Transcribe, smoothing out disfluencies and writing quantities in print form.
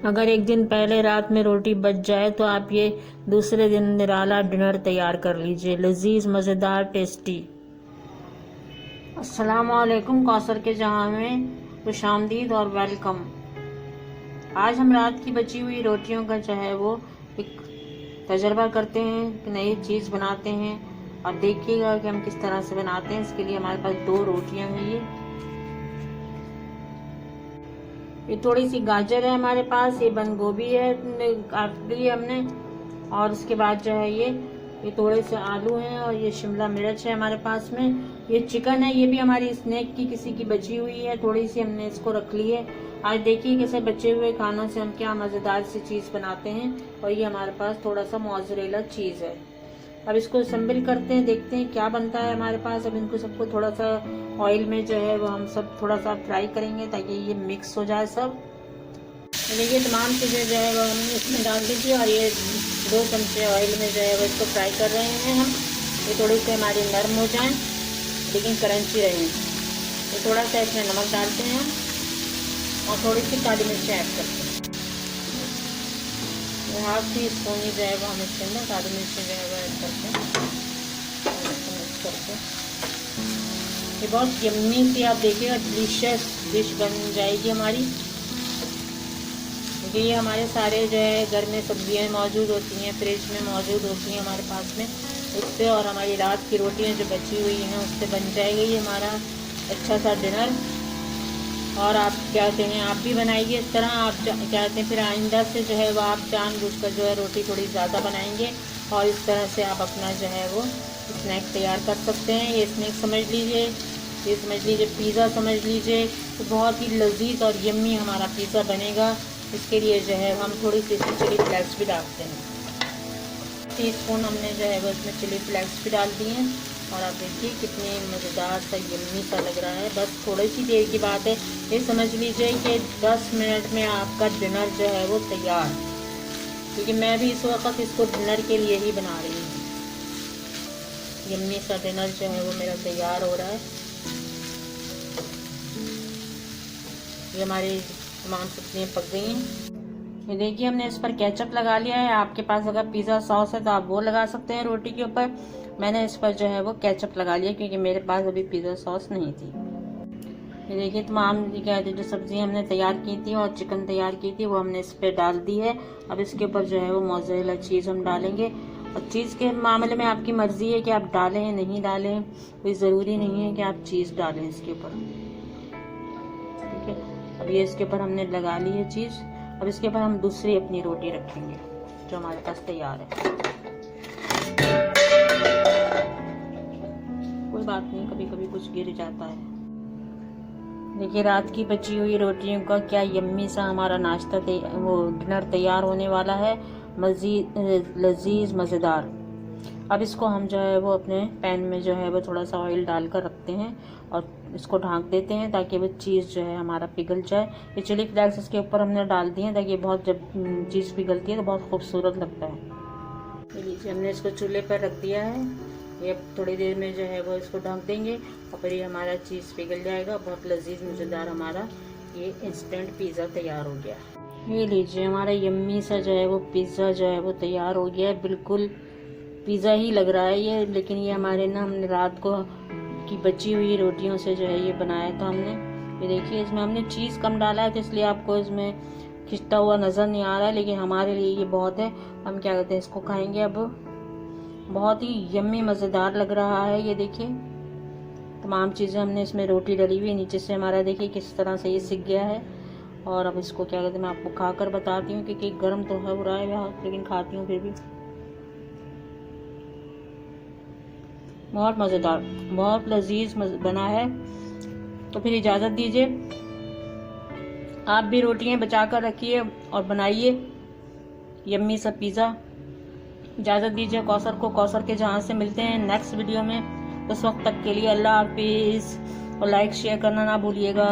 अगर एक दिन पहले रात में रोटी बच जाए तो आप ये दूसरे दिन निराला डिनर तैयार कर लीजिए, लजीज, मज़ेदार, टेस्टी। अस्सलाम वालेकुम, कौसर के जहां में खुशामदीद और वेलकम। आज हम रात की बची हुई रोटियों का जो है वो एक तजर्बा करते हैं, एक नई चीज़ बनाते हैं और देखिएगा कि हम किस तरह से बनाते हैं। इसके लिए हमारे पास 2 रोटियां हैं। ये थोड़ी सी गाजर है हमारे पास, ये बंद गोभी है काट ली हमने, और उसके बाद जो है ये थोड़े से आलू हैं और ये शिमला मिर्च है हमारे पास में। ये चिकन है, ये भी हमारी स्नैक की किसी की बची हुई है, थोड़ी सी हमने इसको रख ली है। आज देखिए कैसे बचे हुए खानों से हम क्या मज़ेदार सी चीज़ बनाते हैं। और ये हमारे पास थोड़ा सा मोज़रेला चीज़ है। अब इसको असेंबल करते हैं, देखते हैं क्या बनता है हमारे पास। अब इनको सबको थोड़ा सा ऑयल में जो है वो हम सब थोड़ा सा फ्राई करेंगे ताकि ये मिक्स हो जाए सब। देखिए तमाम चीज़ें जो है वो हमने इसमें डाल दीजिए और ये 2 चमचे ऑयल में जो है वो इसको फ्राई कर रहे हैं हम। ये थोड़ी सी हमारी नरम हो जाए लेकिन क्रंची रहें। ये थोड़ा सा इसमें नमक डालते हैं और थोड़ी सी काली मिर्च ऐड करते हैं। 1/2 टीस्पून जो है वो हम इसके अंदर काली मिर्च जो है वो ऐड करते हैं और इसको मिक्स करके ये बहुत यम्मी सी, आप देखिएगा, डिलीशियस डिश बन जाएगी हमारी। क्योंकि ये हमारे सारे जो है घर में सब्जियां मौजूद होती हैं, फ्रिज में मौजूद होती हैं हमारे पास में, उससे और हमारी रात की रोटियां जो बची हुई हैं उससे बन जाएगा ये हमारा अच्छा सा डिनर। और आप क्या कहते हैं, आप भी बनाइए इस तरह। आप क्या कहते हैं, फिर आइंदा से जो है वो आप जानबूझकर जो है रोटी थोड़ी ज़्यादा बनाएंगे और इस तरह से आप अपना जो है वो स्नैक तैयार कर सकते हैं। ये स्नैक समझ लीजिए, ये समझ लीजिए पिज़्ज़ा समझ लीजिए, तो बहुत ही लजीज और यम्मी हमारा पिज़्ज़ा बनेगा। इसके लिए जो है हम थोड़ी सी इसमें चिली फ्लेक्स भी डालते हैं। 1 टीस्पून हमने जो है वो इसमें चिली फ्लेक्स भी डाल दिए हैं और आप देखिए कितने मज़ेदार सा यम्मी सा लग रहा है। बस थोड़ी सी देर की बात है, ये समझ लीजिए कि 10 मिनट में आपका डिनर जो है वो तैयार। क्योंकि मैं भी इस वक्त इसको डिनर के लिए ही बना रही हूँ। यम्मी सा डिनर जो है वो मेरा तैयार हो रहा है। ये हमारी तमाम सब्जियाँ पक गई हैं। ये देखिए हमने इस पर केचप लगा लिया है। आपके पास अगर पिज़्ज़ा सॉस है तो आप वो लगा सकते हैं रोटी के ऊपर। मैंने इस पर जो है वो केचप लगा लिया क्योंकि मेरे पास अभी पिज़्ज़ा सॉस नहीं थी। ये देखिए तमाम क्या है जो सब्जियां हमने तैयार की थी और चिकन तैयार की थी वो हमने इस पर डाल दी है। अब इसके ऊपर जो है वो मोज़रेला चीज़ हम डालेंगे। और चीज़ के मामले में आपकी मर्ज़ी है कि आप डालें या नहीं डालें, कोई ज़रूरी नहीं है कि आप चीज़ डालें इसके ऊपर। ठीक है, अब ये इसके ऊपर हमने लगा ली है चीज़। अब इसके ऊपर हम दूसरी अपनी रोटी रखेंगे जो हमारे पास तैयार है। कोई बात नहीं, कभी कभी कुछ गिर जाता है। देखिए रात की बची हुई रोटियों का क्या यम्मी सा हमारा नाश्ता वो डिनर तैयार होने वाला है, मज़ीद लजीज मज़ेदार। अब इसको हम जो है वो अपने पैन में जो है वो थोड़ा सा ऑयल डालकर रखते हैं और इसको ढक देते हैं ताकि वो चीज़ जो है हमारा पिघल जाए। ये चिली फ्लेक्स इसके ऊपर हमने डाल दिए हैं ताकि बहुत, जब चीज़ पिघलती है तो बहुत खूबसूरत लगता है। ये लीजिए हमने इसको चूल्हे पर रख दिया है। ये थोड़ी देर में जो है वो इसको ढक देंगे और फिर ये हमारा चीज़ पिघल जाएगा। बहुत लजीज मज़ेदार हमारा ये इंस्टेंट पिज़्ज़ा तैयार हो गया। ये लीजिए हमारा यम्मी सा जो है वो पिज़्ज़ा जो है वो तैयार हो गया है। बिल्कुल पिज़्ज़ा ही लग रहा है ये, लेकिन ये हमारे ना हमने रात को की बची हुई रोटियों से जो है ये बनाया था हमने। ये देखिए इसमें हमने चीज़ कम डाला है तो इसलिए आपको इसमें खिंचता हुआ नज़र नहीं आ रहा है, लेकिन हमारे लिए ये बहुत है। हम क्या कहते हैं इसको खाएंगे अब। बहुत ही यम्मी मज़ेदार लग रहा है। ये देखिए तमाम चीज़ें हमने इसमें रोटी डली हुई, नीचे से हमारा देखिए किस तरह से ये सिक गया है। और अब इसको क्या कहते हैं मैं आपको खाकर बताती हूँ क्योंकि गर्म तो हो रहा है बहुत, लेकिन खाती हूँ फिर भी। बहुत मज़ेदार, बहुत लजीज बना है। तो फिर इजाज़त दीजिए, आप भी रोटियां बचा कर रखिए और बनाइए यम्मी सा पिज़्ज़ा। इजाज़त दीजिए कौसर को, कौसर के जहां से मिलते हैं नेक्स्ट वीडियो में। उस वक्त तक के लिए अल्लाह हाफिज़ और लाइक शेयर करना ना भूलिएगा।